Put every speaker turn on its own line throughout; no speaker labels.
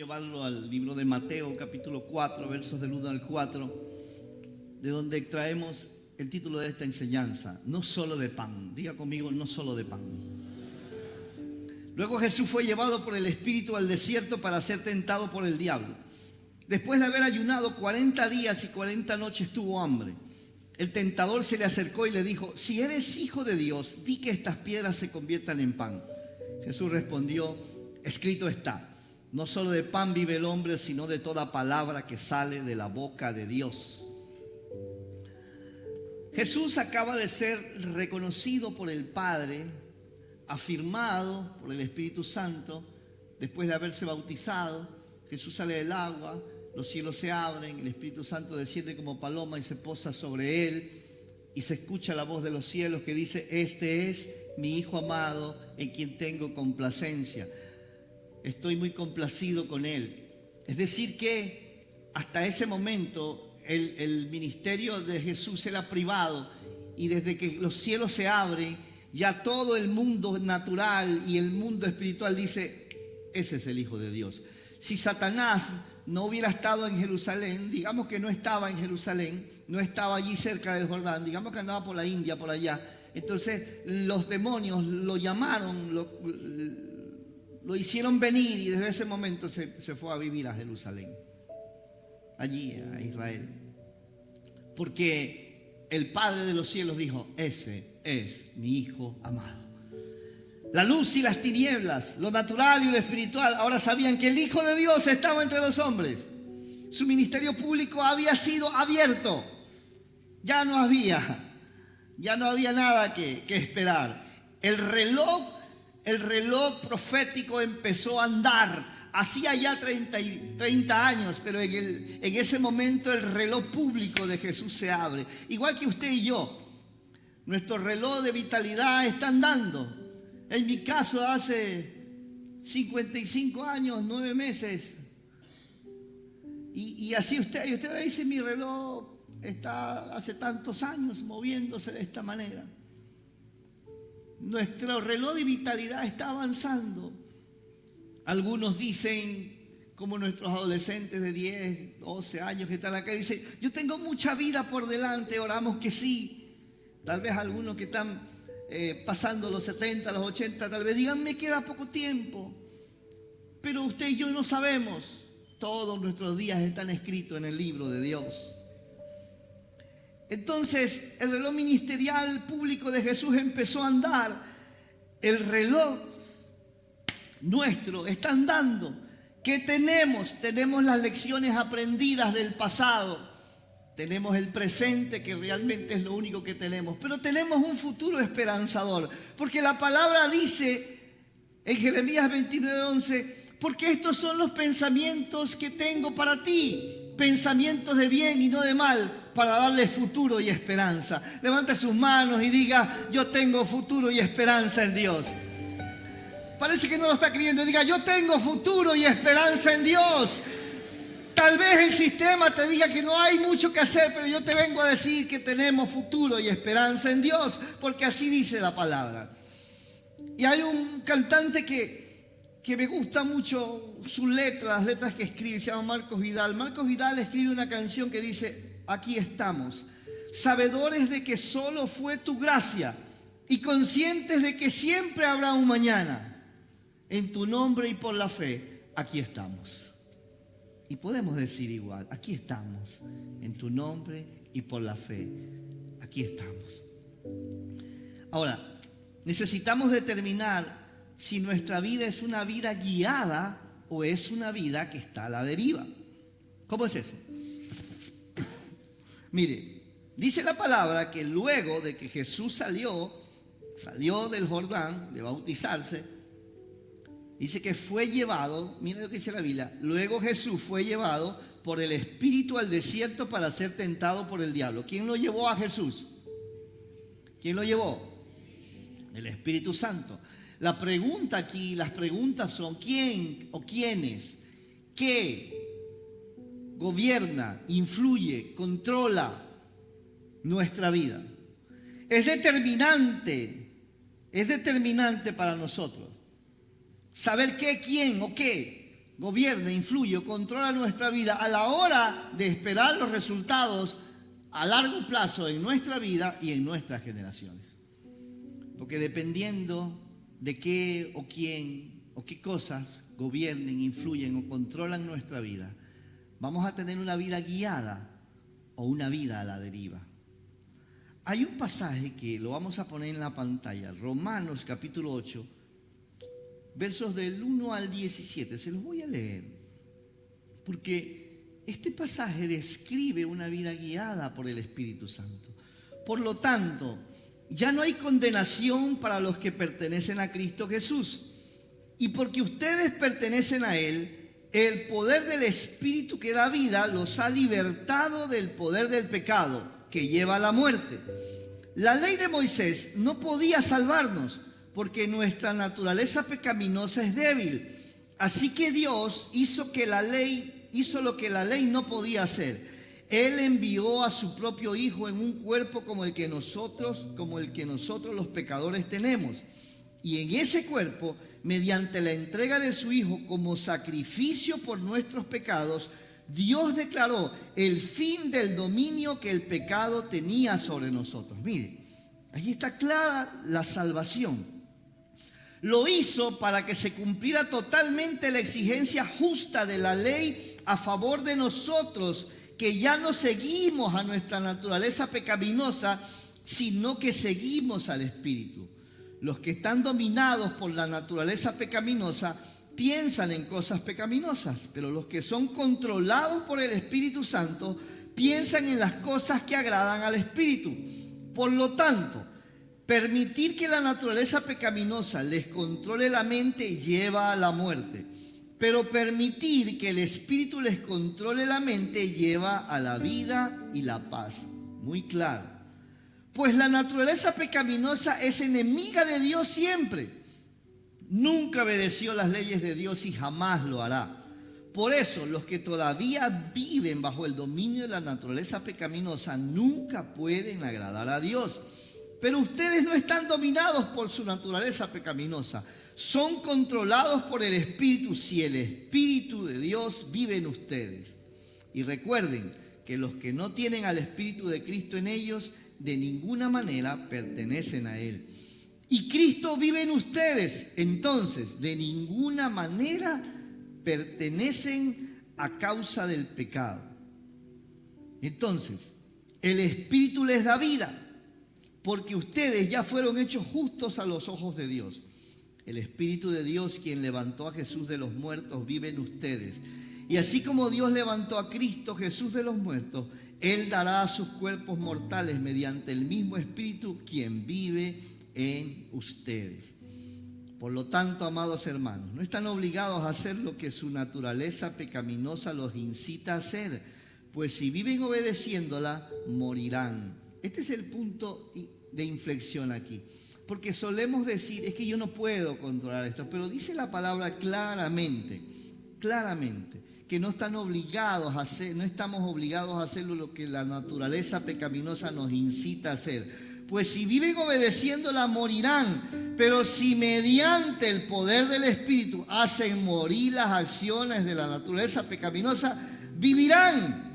Llevarlo al libro de Mateo, capítulo 4, versos del 1 al 4, de donde extraemos el título de esta enseñanza: no solo de pan. Diga conmigo: no solo de pan. Luego Jesús fue llevado por el Espíritu al desierto para ser tentado por el diablo. Después de haber ayunado 40 días y 40 noches tuvo hambre. El tentador se le acercó y le dijo: si eres hijo de Dios, di que estas piedras se conviertan en pan. Jesús respondió: escrito está, no solo de pan vive el hombre, sino de toda palabra que sale de la boca de Dios. Jesús acaba de ser reconocido por el Padre, afirmado por el Espíritu Santo. Después de haberse bautizado, Jesús sale del agua, los cielos se abren, el Espíritu Santo desciende como paloma y se posa sobre él, y se escucha la voz de los cielos que dice: este es mi Hijo amado, en quien tengo complacencia. Estoy muy complacido con él. Es decir que hasta ese momento el ministerio de Jesús era privado, y desde que los cielos se abren, ya todo el mundo natural y el mundo espiritual dice: ese es el Hijo de Dios. Si Satanás no hubiera estado en Jerusalén, digamos que no estaba en Jerusalén, no estaba allí cerca del Jordán, digamos que andaba por la India, por allá, entonces los demonios lo llamaron, lo hicieron venir, y desde ese momento se fue a vivir a Jerusalén, allí a Israel, porque el Padre de los cielos dijo: ese es mi Hijo amado. La luz y las tinieblas, lo natural y lo espiritual, ahora sabían que el Hijo de Dios estaba entre los hombres. Su ministerio público había sido abierto. Ya no había nada que esperar. El reloj profético empezó a andar. Hacía ya 30 años, pero en ese momento el reloj público de Jesús se abre. Igual que usted y yo, nuestro reloj de vitalidad está andando. En mi caso, hace 55 años, 9 meses. Y así usted me dice: mi reloj está hace tantos años moviéndose de esta manera. Nuestro reloj de vitalidad está avanzando. Algunos dicen, como nuestros adolescentes de 10, 12 años que están acá, dicen: yo tengo mucha vida por delante. Oramos que sí. Tal vez algunos que están pasando los 70, los 80, tal vez digan: me queda poco tiempo. Pero usted y yo no sabemos. Todos nuestros días están escritos en el libro de Dios. Entonces el reloj ministerial público de Jesús empezó a andar. El reloj nuestro está andando. ¿Qué tenemos? Tenemos las lecciones aprendidas del pasado. Tenemos el presente, que realmente es lo único que tenemos. Pero tenemos un futuro esperanzador. Porque la palabra dice en Jeremías 29:11: porque estos son los pensamientos que tengo para ti, pensamientos de bien y no de mal, para darle futuro y esperanza. Levante sus manos y diga: yo tengo futuro y esperanza en Dios. Parece que no lo está creyendo. Diga: yo tengo futuro y esperanza en Dios. Tal vez el sistema te diga que no hay mucho que hacer, pero yo te vengo a decir que tenemos futuro y esperanza en Dios, porque así dice la palabra. Y hay un cantante que me gusta mucho sus letras, las letras que escribe, se llama Marcos Vidal. Marcos Vidal escribe una canción que dice: aquí estamos, sabedores de que solo fue tu gracia y conscientes de que siempre habrá un mañana. En tu nombre y por la fe, aquí estamos. Y podemos decir igual: aquí estamos, en tu nombre y por la fe, aquí estamos. Ahora, necesitamos determinar si nuestra vida es una vida guiada o es una vida que está a la deriva. ¿Cómo es eso? Mire, dice la palabra que luego de que Jesús salió del Jordán de bautizarse, dice que fue llevado, mira lo que dice la Biblia: luego Jesús fue llevado por el Espíritu al desierto para ser tentado por el diablo. ¿Quién lo llevó a Jesús? ¿Quién lo llevó? El Espíritu Santo. La pregunta aquí, las preguntas son: ¿quién o quiénes? ¿Qué gobierna, influye, controla nuestra vida? Es determinante para nosotros saber qué, quién o qué gobierna, influye, controla nuestra vida a la hora de esperar los resultados a largo plazo en nuestra vida y en nuestras generaciones. Porque dependiendo de qué o quién o qué cosas gobiernen, influyen o controlan nuestra vida, vamos a tener una vida guiada o una vida a la deriva. Hay un pasaje que lo vamos a poner en la pantalla, Romanos capítulo 8, versos del 1 al 17, se los voy a leer, porque este pasaje describe una vida guiada por el Espíritu Santo. Por lo tanto, ya no hay condenación para los que pertenecen a Cristo Jesús. Y porque ustedes pertenecen a Él, el poder del Espíritu que da vida los ha libertado del poder del pecado, que lleva a la muerte. La ley de Moisés no podía salvarnos, porque nuestra naturaleza pecaminosa es débil. Así que Dios hizo lo que la ley no podía hacer. Él envió a su propio Hijo en un cuerpo como el que nosotros los pecadores tenemos. Y en ese cuerpo, mediante la entrega de su Hijo como sacrificio por nuestros pecados, Dios declaró el fin del dominio que el pecado tenía sobre nosotros. Mire, ahí está clara la salvación. Lo hizo para que se cumpliera totalmente la exigencia justa de la ley a favor de nosotros, que ya no seguimos a nuestra naturaleza pecaminosa, sino que seguimos al Espíritu. Los que están dominados por la naturaleza pecaminosa piensan en cosas pecaminosas, pero los que son controlados por el Espíritu Santo piensan en las cosas que agradan al Espíritu. Por lo tanto, permitir que la naturaleza pecaminosa les controle la mente lleva a la muerte, pero permitir que el Espíritu les controle la mente lleva a la vida y la paz. Muy claro. Pues la naturaleza pecaminosa es enemiga de Dios siempre. Nunca obedeció las leyes de Dios y jamás lo hará. Por eso, los que todavía viven bajo el dominio de la naturaleza pecaminosa nunca pueden agradar a Dios. Pero ustedes no están dominados por su naturaleza pecaminosa. Son controlados por el Espíritu, si el Espíritu de Dios vive en ustedes. Y recuerden que los que no tienen al Espíritu de Cristo en ellos, de ninguna manera pertenecen a Él. Y Cristo vive en ustedes, entonces de ninguna manera pertenecen a causa del pecado. Entonces, el Espíritu les da vida, porque ustedes ya fueron hechos justos a los ojos de Dios. El Espíritu de Dios, quien levantó a Jesús de los muertos, vive en ustedes. Y así como Dios levantó a Cristo Jesús de los muertos, Él dará a sus cuerpos mortales mediante el mismo Espíritu, quien vive en ustedes. Por lo tanto, amados hermanos, no están obligados a hacer lo que su naturaleza pecaminosa los incita a hacer, pues si viven obedeciéndola, morirán. Este es el punto de inflexión aquí, porque solemos decir, es que yo no puedo controlar esto, pero dice la palabra claramente, que no estamos obligados a hacerlo lo que la naturaleza pecaminosa nos incita a hacer. Pues si viven obedeciéndola, morirán. Pero si mediante el poder del Espíritu hacen morir las acciones de la naturaleza pecaminosa, vivirán.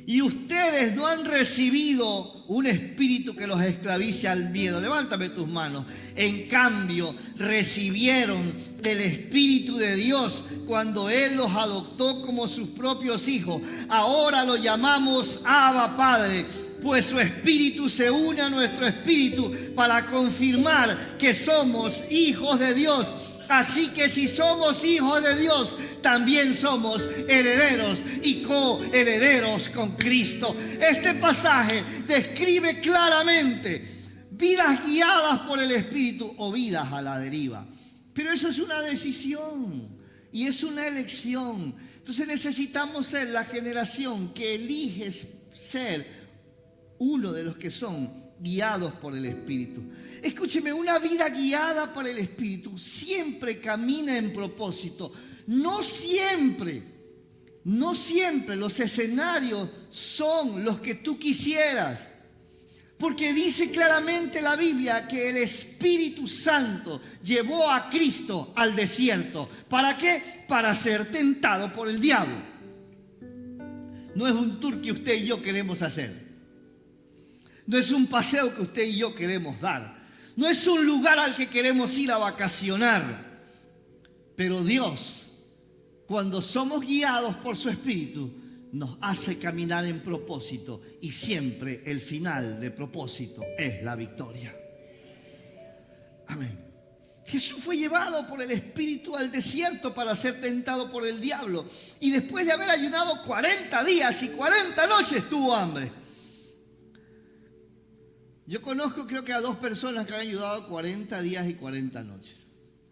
Y ustedes no han recibido un espíritu que los esclavice al miedo. Levántame tus manos. En cambio, recibieron el Espíritu de Dios cuando Él los adoptó como sus propios hijos. Ahora lo llamamos Abba Padre, pues su Espíritu se une a nuestro espíritu para confirmar que somos hijos de Dios. Así que si somos hijos de Dios, también somos herederos y coherederos con Cristo. Este pasaje describe claramente vidas guiadas por el Espíritu o vidas a la deriva. Pero eso es una decisión y es una elección. Entonces necesitamos ser la generación que elige ser uno de los que son guiados por el Espíritu. Escúcheme, una vida guiada por el Espíritu siempre camina en propósito. No siempre los escenarios son los que tú quisieras. Porque dice claramente la Biblia que el Espíritu Santo llevó a Cristo al desierto. ¿Para qué? Para ser tentado por el diablo. No es un tour que usted y yo queremos hacer. No es un paseo que usted y yo queremos dar. No es un lugar al que queremos ir a vacacionar. Pero Dios, cuando somos guiados por su Espíritu, nos hace caminar en propósito. Y siempre el final del propósito es la victoria. Amén. Jesús fue llevado por el Espíritu al desierto para ser tentado por el diablo. Y después de haber ayunado 40 días y 40 noches tuvo hambre. Yo conozco, creo que a 2 personas que han ayudado 40 días y 40 noches.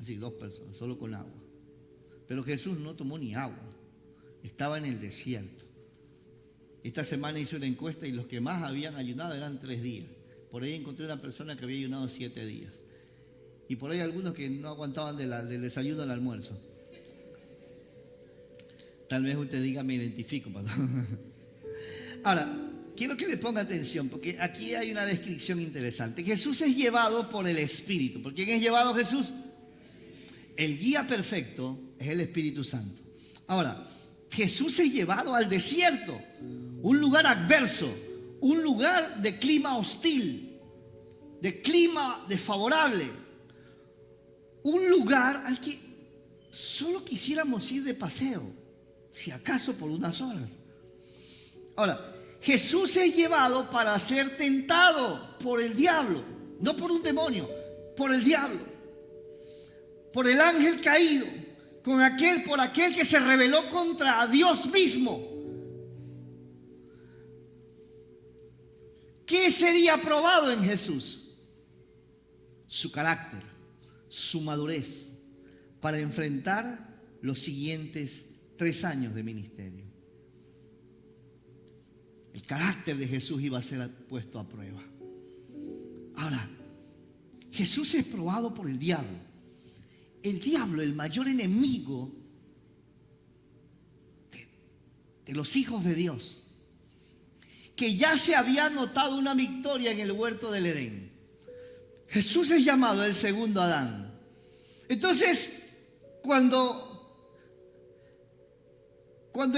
Así, 2 personas, solo con agua. Pero Jesús no tomó ni agua. Estaba en el desierto. Esta semana hice una encuesta y los que más habían ayunado eran 3 días. Por ahí encontré una persona que había ayunado 7 días. Y por ahí algunos que no aguantaban del desayuno al almuerzo. Tal vez usted diga, me identifico, pastor. Ahora, quiero que le ponga atención, porque aquí hay una descripción interesante. Jesús es llevado por el Espíritu. ¿Por quién es llevado Jesús? El guía perfecto es el Espíritu Santo. Ahora, Jesús es llevado al desierto, un lugar adverso, un lugar de clima hostil, de clima desfavorable, un lugar al que solo quisiéramos ir de paseo, si acaso por unas horas. Ahora, Jesús es llevado para ser tentado por el diablo, no por un demonio, por el diablo, por el ángel caído, por aquel que se rebeló contra Dios mismo. ¿Qué sería probado en Jesús? Su carácter, su madurez, para enfrentar los siguientes 3 años de ministerio. El carácter de Jesús iba a ser puesto a prueba. Ahora, Jesús es probado por el diablo. El diablo, el mayor enemigo de los hijos de Dios, que ya se había notado una victoria en el huerto del Edén. Jesús es llamado el segundo Adán. Entonces, cuando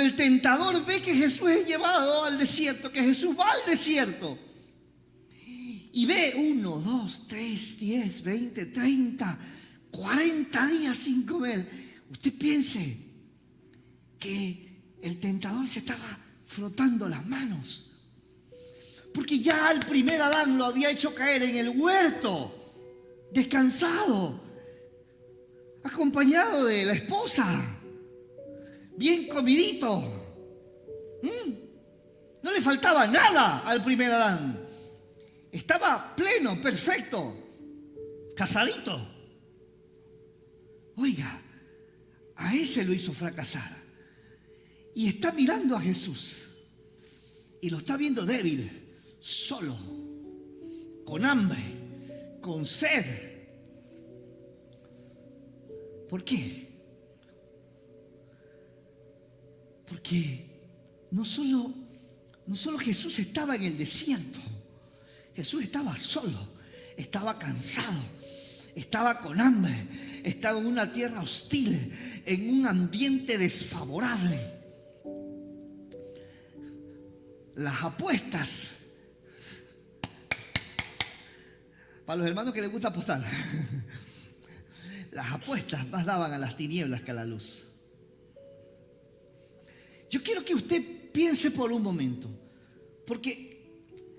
el tentador ve que Jesús es llevado al desierto, que Jesús va al desierto, y ve 1, 2, 3, 10, 20, 30, 40 días sin comer, usted piense que el tentador se estaba frotando las manos. Porque ya el primer Adán lo había hecho caer en el huerto, descansado, acompañado de la esposa, bien comidito. No le faltaba nada al primer Adán. Estaba pleno, perfecto, casadito. Oiga, a ese lo hizo fracasar. Y está mirando a Jesús y lo está viendo débil, solo, con hambre, con sed. ¿Por qué? Porque no solo Jesús estaba en el desierto, Jesús estaba solo, estaba cansado, estaba con hambre, estaba en una tierra hostil, en un ambiente desfavorable. Las apuestas, para los hermanos que les gusta apostar, las apuestas más daban a las tinieblas que a la luz. Yo quiero que usted piense por un momento, porque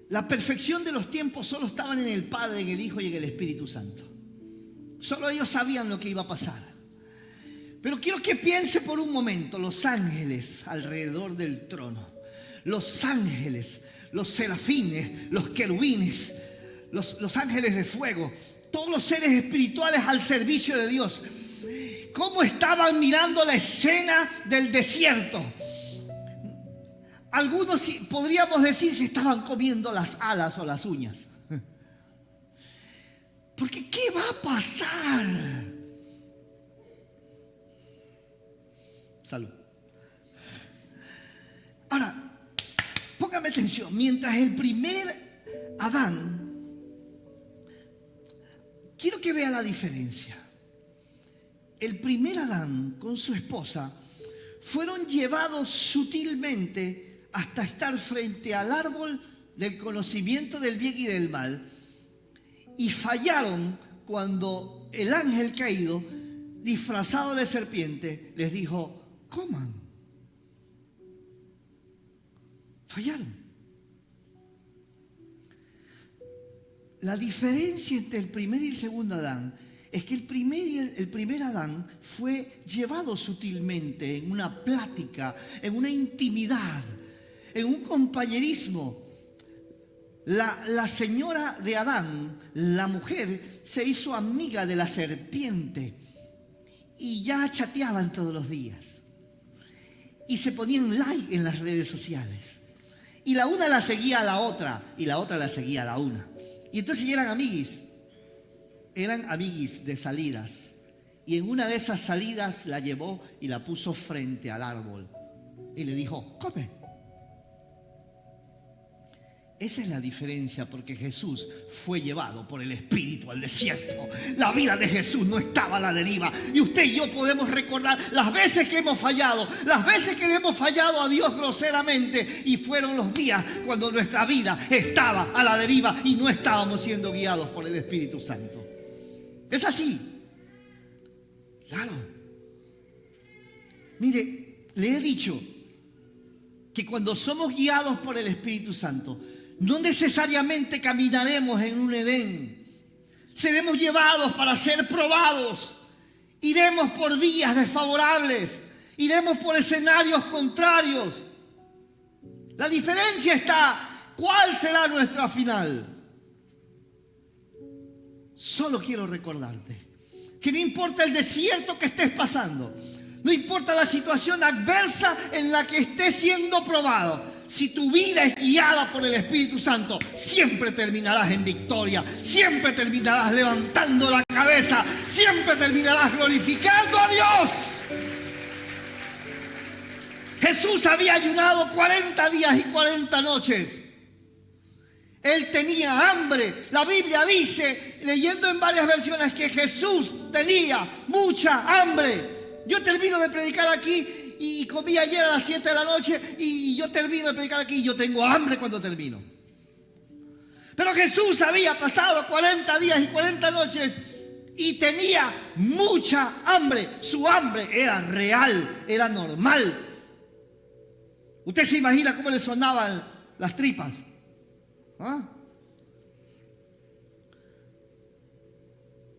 la perfección de los tiempos solo estaban en el Padre, en el Hijo y en el Espíritu Santo. Solo ellos sabían lo que iba a pasar. Pero quiero que piense por un momento los ángeles alrededor del trono, los ángeles, los serafines, los querubines, los ángeles de fuego, todos los seres espirituales al servicio de Dios. ¿Cómo estaban mirando la escena del desierto? Algunos podríamos decir se estaban comiendo las alas o las uñas. Porque ¿qué va a pasar? Salud. Ahora, póngame atención. Mientras el primer Adán, quiero que vea la diferencia. El primer Adán con su esposa fueron llevados sutilmente hasta estar frente al árbol del conocimiento del bien y del mal, y fallaron cuando el ángel caído, disfrazado de serpiente, les dijo: coman. Fallaron. La diferencia entre el primer y el segundo Adán es que el primer Adán fue llevado sutilmente en una plática, en una intimidad, en un compañerismo. La señora de Adán, la mujer, se hizo amiga de la serpiente y ya chateaban todos los días y se ponían like en las redes sociales, y la una la seguía a la otra y la otra la seguía a la una, y entonces eran amiguis de salidas, y en una de esas salidas la llevó y la puso frente al árbol y le dijo: come. Esa es la diferencia, porque Jesús fue llevado por el Espíritu al desierto. La vida de Jesús no estaba a la deriva. Y usted y yo podemos recordar las veces que hemos fallado, las veces que le hemos fallado a Dios groseramente. Y fueron los días cuando nuestra vida estaba a la deriva y no estábamos siendo guiados por el Espíritu Santo. Es así. Claro. Mire, le he dicho que cuando somos guiados por el Espíritu Santo, no necesariamente caminaremos en un Edén. Seremos llevados para ser probados. Iremos por vías desfavorables. Iremos por escenarios contrarios. La diferencia está: ¿cuál será nuestra final? Solo quiero recordarte que no importa el desierto que estés pasando, no importa la situación adversa en la que estés siendo probado, si tu vida es guiada por el Espíritu Santo, siempre terminarás en victoria, siempre terminarás levantando la cabeza, siempre terminarás glorificando a Dios. Jesús había ayunado 40 días y 40 noches. Él tenía hambre. La Biblia dice, leyendo en varias versiones, que Jesús tenía mucha hambre. Yo termino de predicar aquí y comí ayer a las 7 de la noche y yo termino de predicar aquí y yo tengo hambre cuando termino. Pero Jesús había pasado 40 días y 40 noches y tenía mucha hambre. Su hambre era real, era normal. Usted se imagina cómo le sonaban las tripas. ¿Ah?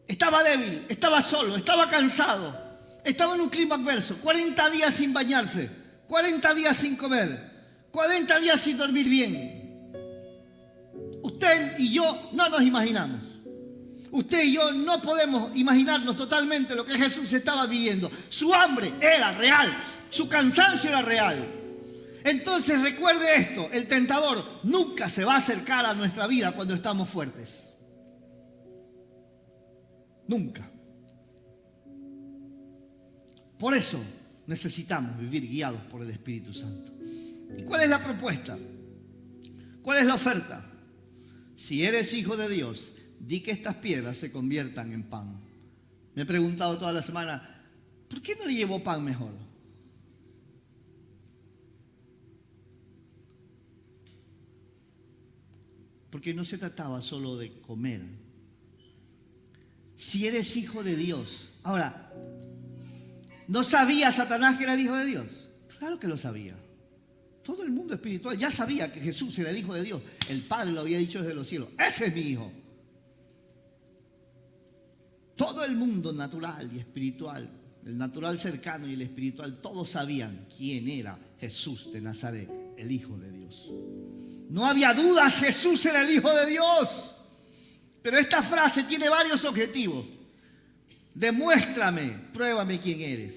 Estaba débil, estaba solo, estaba cansado. Estaba en un clima adverso, 40 días sin bañarse, 40 días sin comer, 40 días sin dormir bien. Usted y yo no nos imaginamos. Usted y yo no podemos imaginarnos totalmente lo que Jesús estaba viviendo. Su hambre era real, su cansancio era real. Entonces recuerde esto: el tentador nunca se va a acercar a nuestra vida cuando estamos fuertes. Nunca. Por eso necesitamos vivir guiados por el Espíritu Santo. ¿Y cuál es la propuesta? ¿Cuál es la oferta? Si eres hijo de Dios, di que estas piedras se conviertan en pan. Me he preguntado toda la semana, ¿por qué no le llevó pan mejor? Porque no se trataba solo de comer. Si eres hijo de Dios. Ahora, ¿no sabía Satanás que era el hijo de Dios? Claro que lo sabía. Todo el mundo espiritual ya sabía que Jesús era el hijo de Dios. El Padre lo había dicho desde los cielos: ese es mi hijo. Todo el mundo natural y espiritual, el natural cercano y el espiritual, todos sabían quién era Jesús de Nazaret, el hijo de Dios. No había dudas, Jesús era el hijo de Dios. Pero esta frase tiene varios objetivos. Demuéstrame, pruébame quién eres.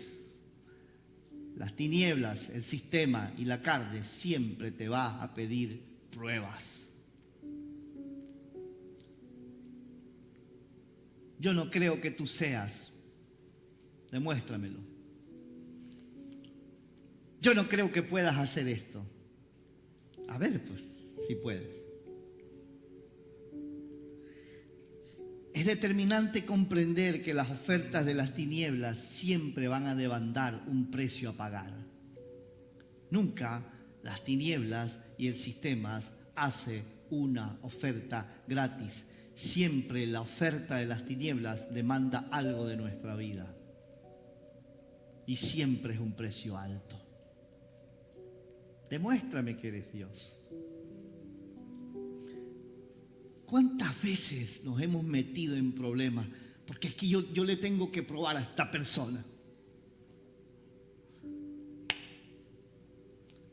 Las tinieblas, el sistema y la carne siempre te va a pedir pruebas. Yo no creo que tú seas. Demuéstramelo. Yo no creo que puedas hacer esto. A ver, pues, si puedes. Es determinante comprender que las ofertas de las tinieblas siempre van a demandar un precio a pagar. Nunca las tinieblas y el sistema hace una oferta gratis. Siempre la oferta de las tinieblas demanda algo de nuestra vida. Y siempre es un precio alto. Demuéstrame que eres Dios. ¿Cuántas veces nos hemos metido en problemas? Porque es que yo le tengo que probar a esta persona.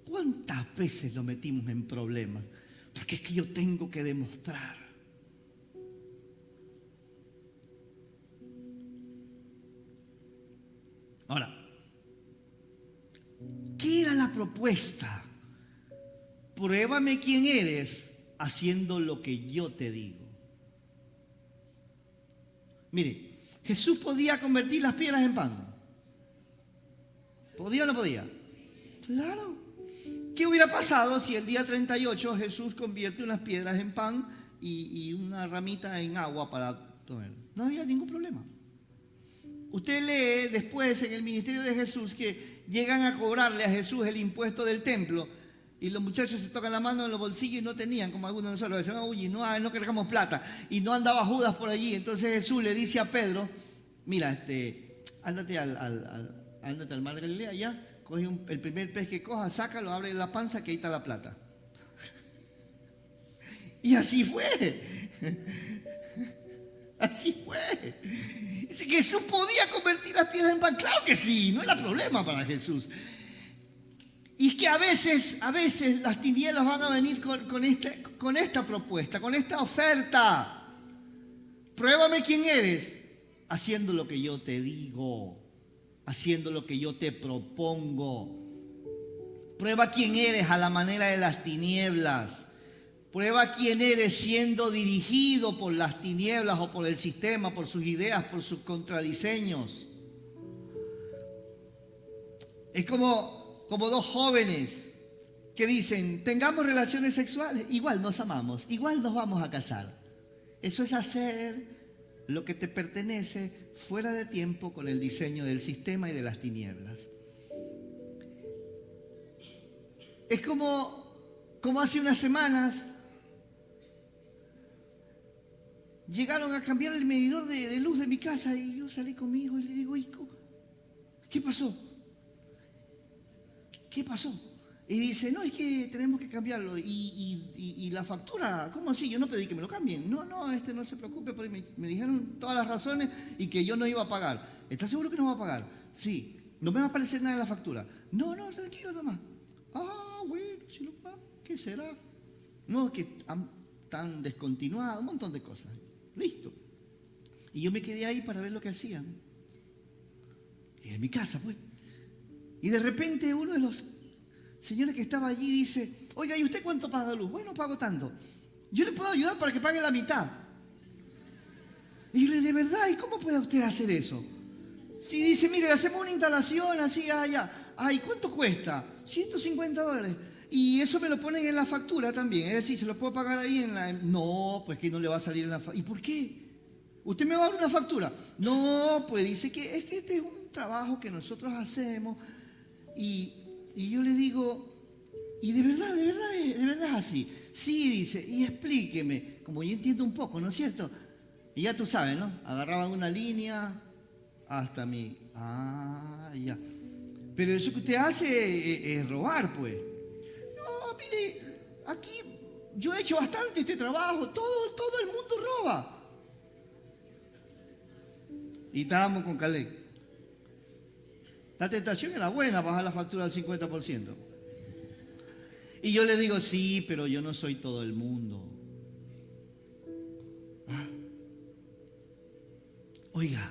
¿Cuántas veces nos metimos en problemas? Porque es que yo tengo que demostrar. Ahora, ¿qué era la propuesta? Pruébame quién eres haciendo lo que yo te digo. Mire, Jesús podía convertir las piedras en pan. ¿Podía o no podía? Claro. ¿Qué hubiera pasado si el día 38 Jesús convierte unas piedras en pan y una ramita en agua para comer? No había ningún problema. Usted lee después en el ministerio de Jesús que llegan a cobrarle a Jesús el impuesto del templo y los muchachos se tocan la mano en los bolsillos y no tenían, como algunos de nosotros decían, oye, no cargamos plata, y no andaba Judas por allí. Entonces Jesús le dice a Pedro, mira, ándate al mar de Galilea, ya, coge el primer pez que coja, sácalo, abre la panza, que ahí está la plata. Y así fue. Así fue. Jesús podía convertir las piedras en pan. Claro que sí, no era problema para Jesús. Y es que a veces las tinieblas van a venir con esta propuesta, con esta oferta. Pruébame quién eres, haciendo lo que yo te digo, haciendo lo que yo te propongo. Prueba quién eres a la manera de las tinieblas. Prueba quién eres siendo dirigido por las tinieblas o por el sistema, por sus ideas, por sus contradiseños. Es como dos jóvenes que dicen, tengamos relaciones sexuales, igual nos amamos, igual nos vamos a casar. Eso es hacer lo que te pertenece fuera de tiempo con el diseño del sistema y de las tinieblas. Es como hace unas semanas llegaron a cambiar el medidor de luz de mi casa y yo salí con mi hijo y le digo, hijo, ¿qué pasó? ¿Qué pasó? Y dice, no, es que tenemos que cambiarlo. Y la factura, ¿cómo así? Yo no pedí que me lo cambien. No, no se preocupe, porque me dijeron todas las razones y que yo no iba a pagar. ¿Estás seguro que no va a pagar? Sí. No me va a aparecer nada en la factura. No, tranquilo nomás. Ah, bueno, si lo pago, ¿qué será? No, que tan descontinuado, un montón de cosas. Listo. Y yo me quedé ahí para ver lo que hacían. Y en mi casa, pues. Y de repente uno de los señores que estaba allí dice, oiga, ¿y usted cuánto paga de luz? Bueno, pago tanto. Yo le puedo ayudar para que pague la mitad. Y yo le digo, ¿de verdad? ¿Y cómo puede usted hacer eso? Si dice, mire, le hacemos una instalación así, allá. Ay, ¿cuánto cuesta? $150. Y eso me lo ponen en la factura también. Es decir, ¿se lo puedo pagar ahí en la...? No, pues que no le va a salir en la factura. ¿Y por qué? ¿Usted me va a dar una factura? No, pues dice que es que este es un trabajo que nosotros hacemos. Y yo le digo, ¿y de verdad es así? Sí, dice, y explíqueme, como yo entiendo un poco, ¿no es cierto? Y ya tú sabes, ¿no? Agarraban una línea hasta mi... Ah, ya. Pero eso que usted hace es robar, pues. No, mire, aquí yo he hecho bastante este trabajo, todo el mundo roba. Y estábamos con Caleb. La tentación era buena, bajar la factura al 50%. Y yo le digo, sí, pero yo no soy todo el mundo. ¿Ah? Oiga,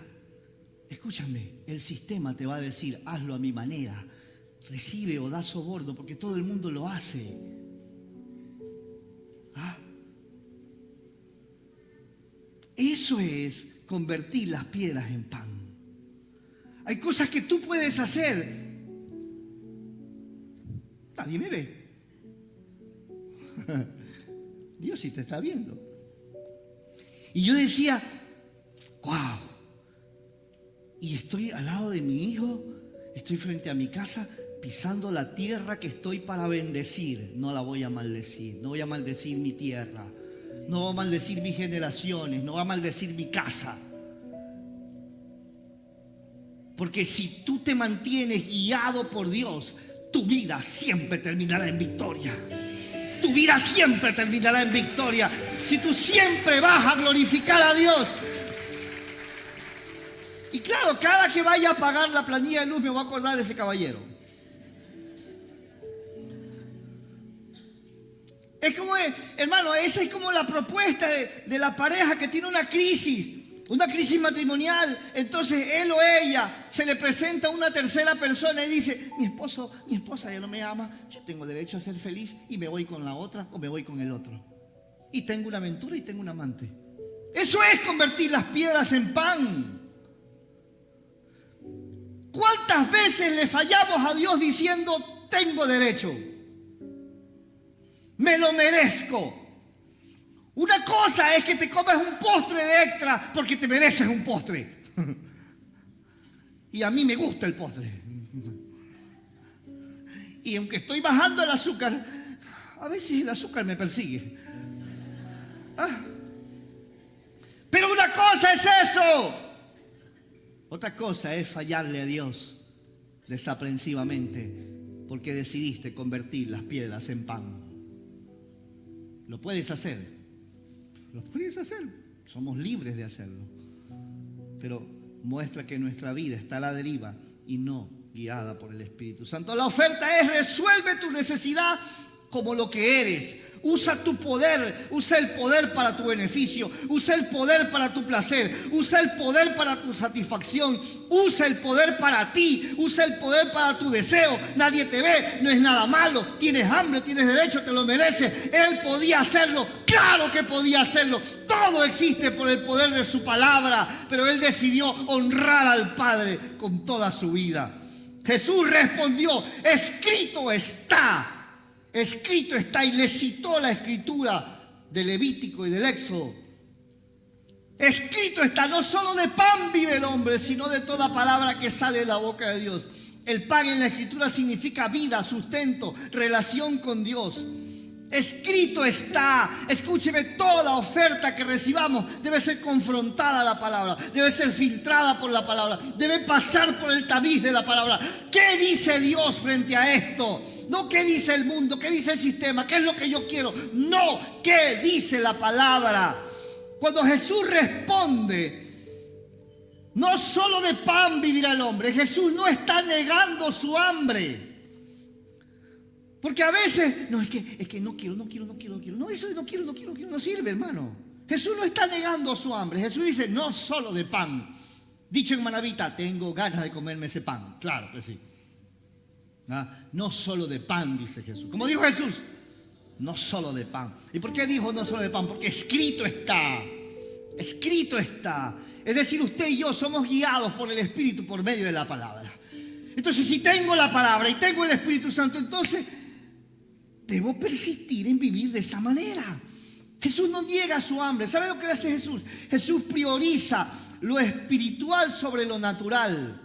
escúchame, el sistema te va a decir, hazlo a mi manera, recibe o da soborno, porque todo el mundo lo hace. ¿Ah? Eso es convertir las piedras en pan. Hay cosas que tú puedes hacer. Nadie me ve. Dios sí te está viendo. Y yo decía, ¡Wow! Y estoy al lado de mi hijo, estoy frente a mi casa, pisando la tierra que estoy para bendecir. No la voy a maldecir, no voy a maldecir mi tierra, no voy a maldecir mis generaciones, no voy a maldecir mi casa. Porque si tú te mantienes guiado por Dios, tu vida siempre terminará en victoria. Tu vida siempre terminará en victoria. Si tú siempre vas a glorificar a Dios. Y claro, cada que vaya a pagar la planilla de luz me voy a acordar de ese caballero. Es como, hermano, esa es como la propuesta de la pareja que tiene una crisis matrimonial. Entonces él o ella se le presenta a una tercera persona y dice: mi esposa ya no me ama, yo tengo derecho a ser feliz y me voy con la otra o me voy con el otro. Y tengo una aventura y tengo un amante. Eso es convertir las piedras en pan. ¿Cuántas veces le fallamos a Dios diciendo: tengo derecho, me lo merezco? Una cosa es que te comes un postre de extra porque te mereces un postre. Y a mí me gusta el postre. Y aunque estoy bajando el azúcar, a veces el azúcar me persigue. Pero una cosa es eso. Otra cosa es fallarle a Dios desaprensivamente porque decidiste convertir las piedras en pan. Lo puedes hacer. Lo puedes hacer. Somos libres de hacerlo. Pero muestra que nuestra vida está a la deriva y no guiada por el Espíritu Santo. La oferta es: resuelve tu necesidad como lo que eres. Usa tu poder, usa el poder para tu beneficio, usa el poder para tu placer, usa el poder para tu satisfacción, usa el poder para ti, usa el poder para tu deseo. Nadie te ve, no es nada malo, tienes hambre, tienes derecho, te lo mereces. Él podía hacerlo, claro que podía hacerlo. Todo existe por el poder de su palabra, pero él decidió honrar al Padre con toda su vida. Jesús respondió: escrito está. Escrito está, y le citó la escritura de Levítico y del Éxodo. Escrito está: no solo de pan vive el hombre, sino de toda palabra que sale de la boca de Dios. El pan en la escritura significa vida, sustento, relación con Dios. Escrito está. Escúcheme, toda oferta que recibamos debe ser confrontada a la palabra, debe ser filtrada por la palabra, debe pasar por el tamiz de la palabra. ¿Qué dice Dios frente a esto? No qué dice el mundo, qué dice el sistema, qué es lo que yo quiero. No, qué dice la palabra. Cuando Jesús responde: no solo de pan vivirá el hombre, Jesús no está negando su hambre. Porque a veces, no, es que no quiero. No, eso de no quiero, no sirve, hermano. Jesús no está negando su hambre. Jesús dice: no solo de pan. Dicho en manavita: tengo ganas de comerme ese pan. Claro que sí. No solo de pan, dice Jesús. Como dijo Jesús, no solo de pan. ¿Y por qué dijo no solo de pan? Porque escrito está. Escrito está. Es decir, usted y yo somos guiados por el Espíritu por medio de la palabra. Entonces, si tengo la palabra y tengo el Espíritu Santo, entonces debo persistir en vivir de esa manera. Jesús no niega su hambre. ¿Sabe lo que hace Jesús? Jesús prioriza lo espiritual sobre lo natural.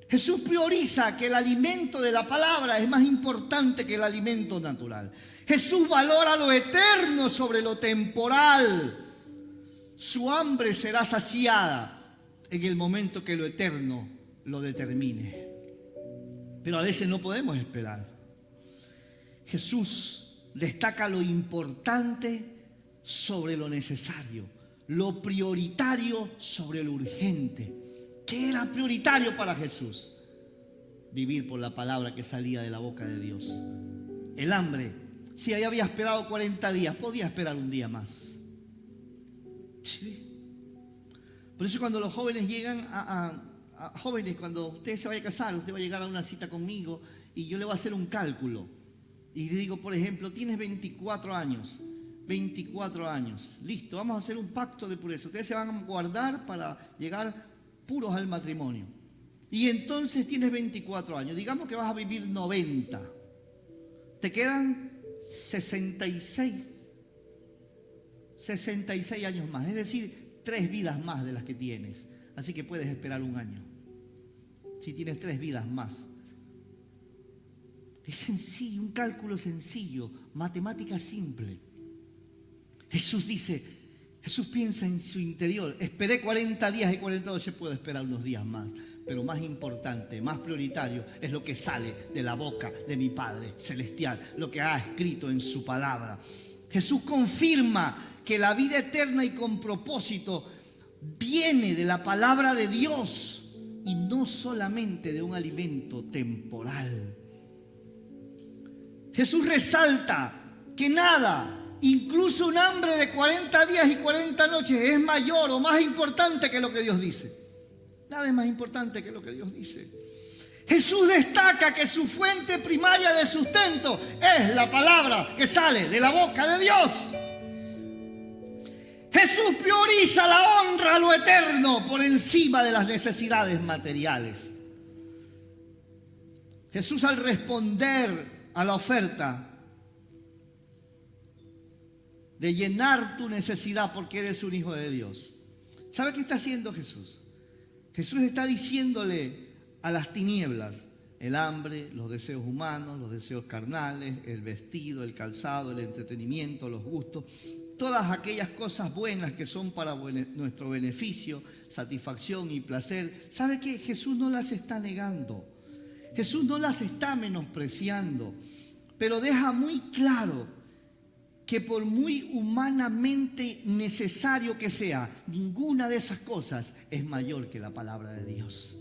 Jesús prioriza que el alimento de la palabra es más importante que el alimento natural. Jesús valora lo eterno sobre lo temporal. Su hambre será saciada en el momento que lo eterno lo determine. Pero a veces no podemos esperar. Jesús destaca lo importante sobre lo necesario, lo prioritario sobre lo urgente. ¿Qué era prioritario para Jesús? Vivir por la palabra que salía de la boca de Dios. El hambre, si ahí había esperado 40 días, podía esperar un día más. Sí. Por eso cuando los jóvenes llegan jóvenes, cuando usted se vaya a casar, usted va a llegar a una cita conmigo y yo le voy a hacer un cálculo. Y le digo, por ejemplo, tienes 24 años. 24 años. Listo, vamos a hacer un pacto de pureza. Ustedes se van a guardar para llegar puros al matrimonio. Y entonces tienes 24 años. Digamos que vas a vivir 90. Te quedan 66 años más. Es decir, 3 vidas más de las que tienes. Así que puedes esperar 1 año. Si tienes 3 vidas más. Es sencillo, un cálculo sencillo, matemática simple. Jesús piensa en su interior. Esperé 40 días y 40 noches, puedo esperar unos días más. Pero más importante, más prioritario, es lo que sale de la boca de mi Padre Celestial, lo que ha escrito en su palabra. Jesús confirma que la vida eterna y con propósito viene de la palabra de Dios y no solamente de un alimento temporal. Jesús resalta que nada, incluso un hambre de 40 días y 40 noches, es mayor o más importante que lo que Dios dice. Nada es más importante que lo que Dios dice. Jesús destaca que su fuente primaria de sustento es la palabra que sale de la boca de Dios. Jesús prioriza la honra a lo eterno por encima de las necesidades materiales. Jesús, al responder a la oferta de llenar tu necesidad porque eres un hijo de Dios, ¿sabe qué está haciendo Jesús? Jesús está diciéndole a las tinieblas, el hambre, los deseos humanos, los deseos carnales, el vestido, el calzado, el entretenimiento, los gustos, todas aquellas cosas buenas que son para nuestro beneficio, satisfacción y placer. ¿Sabe qué? Jesús no las está negando. Jesús no las está menospreciando, pero deja muy claro que por muy humanamente necesario que sea, ninguna de esas cosas es mayor que la palabra de Dios.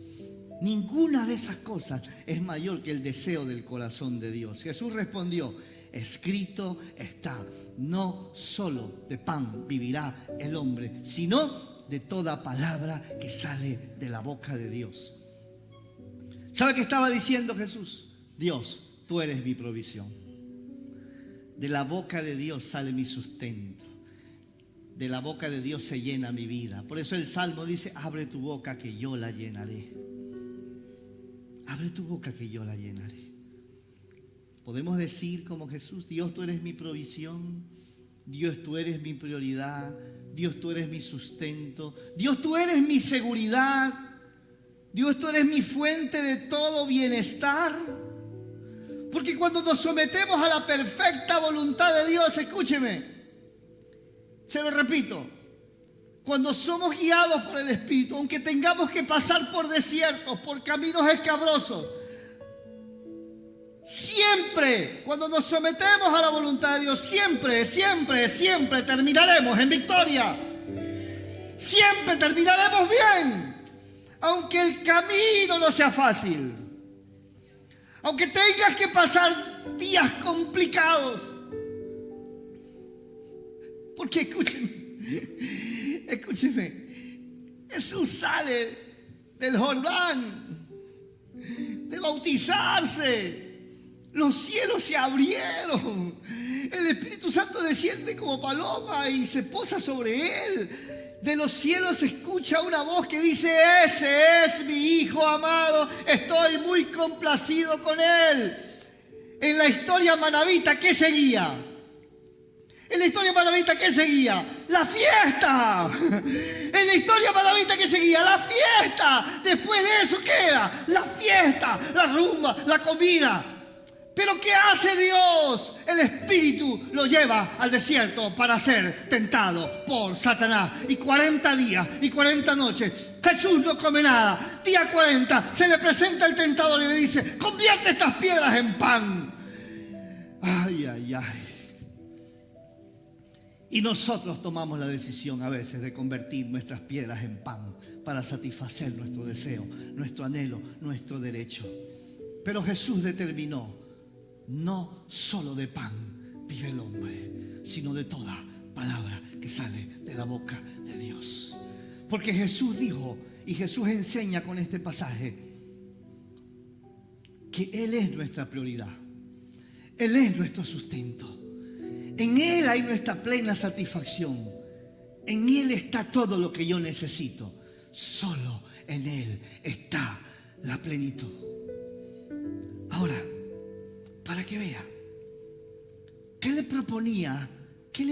Ninguna de esas cosas es mayor que el deseo del corazón de Dios. Jesús respondió, escrito está, no solo de pan vivirá el hombre, sino de toda palabra que sale de la boca de Dios. ¿Sabe qué estaba diciendo Jesús? Dios, tú eres mi provisión. De la boca de Dios sale mi sustento. De la boca de Dios se llena mi vida. Por eso el Salmo dice, abre tu boca que yo la llenaré. Abre tu boca que yo la llenaré. Podemos decir como Jesús, Dios, tú eres mi provisión. Dios, tú eres mi prioridad. Dios, tú eres mi sustento. Dios, tú eres mi seguridad. Dios, tú eres mi fuente de todo bienestar. Porque cuando nos sometemos a la perfecta voluntad de Dios, escúcheme, se lo repito, cuando somos guiados por el Espíritu, aunque tengamos que pasar por desiertos, por caminos escabrosos, siempre, cuando nos sometemos a la voluntad de Dios, siempre terminaremos en victoria. Siempre terminaremos bien, aunque el camino no sea fácil. Aunque tengas que pasar días complicados. Porque escúcheme, Jesús sale del Jordán de bautizarse. Los cielos se abrieron. El Espíritu Santo desciende como paloma y se posa sobre él. De los cielos se escucha una voz que dice, ese es mi Hijo amado, estoy muy complacido con él. En la historia manabita, ¿qué seguía? En la historia manabita, ¿qué seguía? La fiesta. En la historia manabita, ¿qué seguía? La fiesta. Después de eso, ¿qué era? La fiesta, la rumba, la comida. Pero ¿qué hace Dios? El Espíritu lo lleva al desierto para ser tentado por Satanás. Y 40 días y 40 noches Jesús no come nada. Día 40 se le presenta el tentador y le dice, convierte estas piedras en pan. Ay, ay, ay. Y nosotros tomamos la decisión a veces de convertir nuestras piedras en pan para satisfacer nuestro deseo, nuestro anhelo, nuestro derecho. Pero Jesús determinó, no solo de pan vive el hombre, sino de toda palabra que sale de la boca de Dios. Porque Jesús dijo, y Jesús enseña con este pasaje, que Él es nuestra prioridad. Él es nuestro sustento. En Él hay nuestra plena satisfacción. En Él está todo lo que yo necesito. Solo en Él está la plenitud. Ahora, para que vea, ¿qué le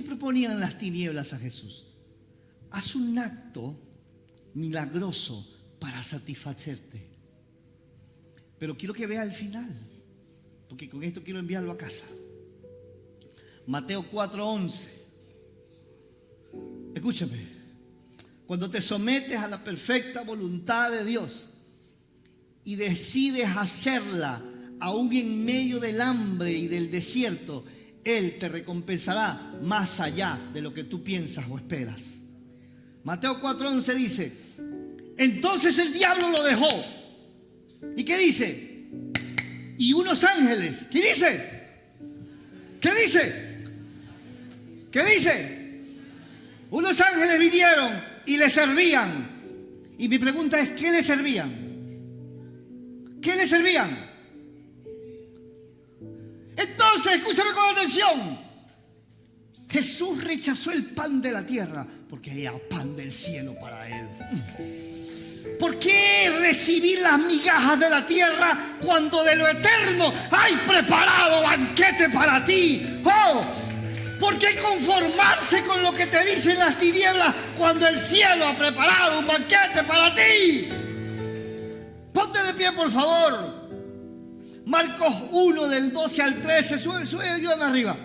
proponían las tinieblas a Jesús? haz un acto milagroso para satisfacerte. Pero quiero que vea el final, porque con esto quiero enviarlo a casa. Mateo 4:11. Escúchame. Cuando te sometes a la perfecta voluntad de Dios y decides hacerla aún en medio del hambre y del desierto, Él te recompensará más allá de lo que tú piensas o esperas. Mateo 4:11 dice: entonces el diablo lo dejó. ¿Y qué dice? Y unos ángeles. ¿Qué dice? ¿Qué dice? ¿Qué dice? Unos ángeles vinieron y le servían. Y mi pregunta es: ¿qué le servían? ¿Qué le servían? Entonces, escúchame con atención. Jesús rechazó el pan de la tierra porque era pan del cielo para él. ¿Por qué recibir las migajas de la tierra cuando de lo eterno hay preparado banquete para ti? ¡Oh! ¿Por qué conformarse con lo que te dicen las tinieblas cuando el cielo ha preparado un banquete para ti? Ponte de pie, por favor. Marcos 1 del 12 al 13. Sube, ayúdame arriba.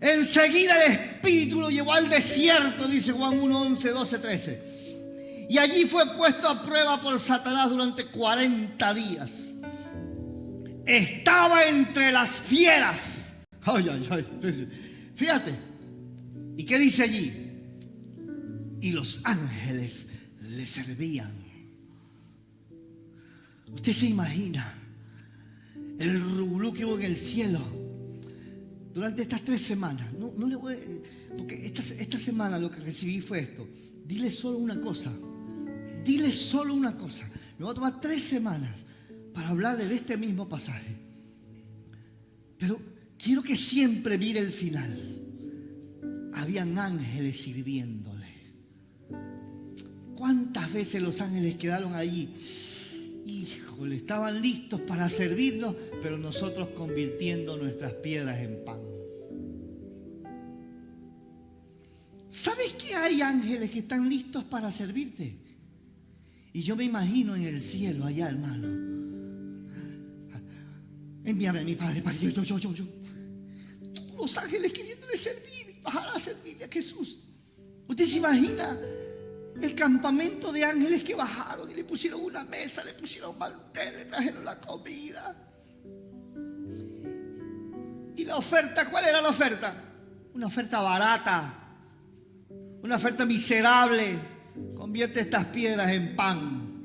Enseguida el Espíritu lo llevó al desierto, dice Juan 1, 11, 12, 13. Y allí fue puesto a prueba por Satanás durante 40 días. Estaba entre las fieras. Ay, ay, ay. Fíjate. ¿Y qué dice allí? Y los ángeles le servían. Usted se imagina el rubulú que hubo en el cielo durante estas 3 semanas. No le voy, porque esta semana lo que recibí fue esto. Dile solo una cosa. Dile solo una cosa. Me voy a tomar 3 semanas para hablarle de este mismo pasaje. Pero quiero que siempre mire el final. Habían ángeles sirviéndole. ¿Cuántas veces los ángeles quedaron allí? Híjole, estaban listos para servirnos, pero nosotros convirtiendo nuestras piedras en pan. ¿Sabes que hay ángeles que están listos para servirte? Y yo me imagino en el cielo allá, hermano. Envíame a mi Padre, Padre, yo. Todos los ángeles queriéndole servir, bajar a servirle a Jesús. ¿Usted se imagina el campamento de ángeles que bajaron y le pusieron una mesa, le pusieron mantel, le trajeron la comida? ¿Y la oferta? ¿Cuál era la oferta? Una oferta barata, una oferta miserable. Convierte estas piedras en pan.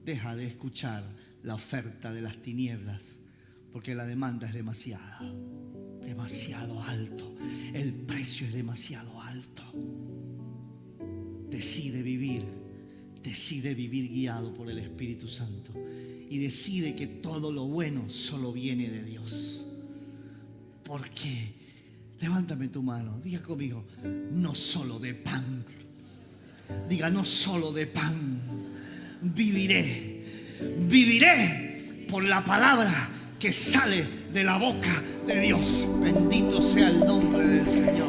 Deja de escuchar la oferta de las tinieblas, porque la demanda es demasiado alto. El precio es demasiado alto. Decide vivir guiado por el Espíritu Santo y decide que todo lo bueno solo viene de Dios. Porque levántame tu mano, diga conmigo: no solo de pan. Diga: no solo de pan viviré por la palabra que sale de la boca de Dios. Bendito sea el nombre del Señor.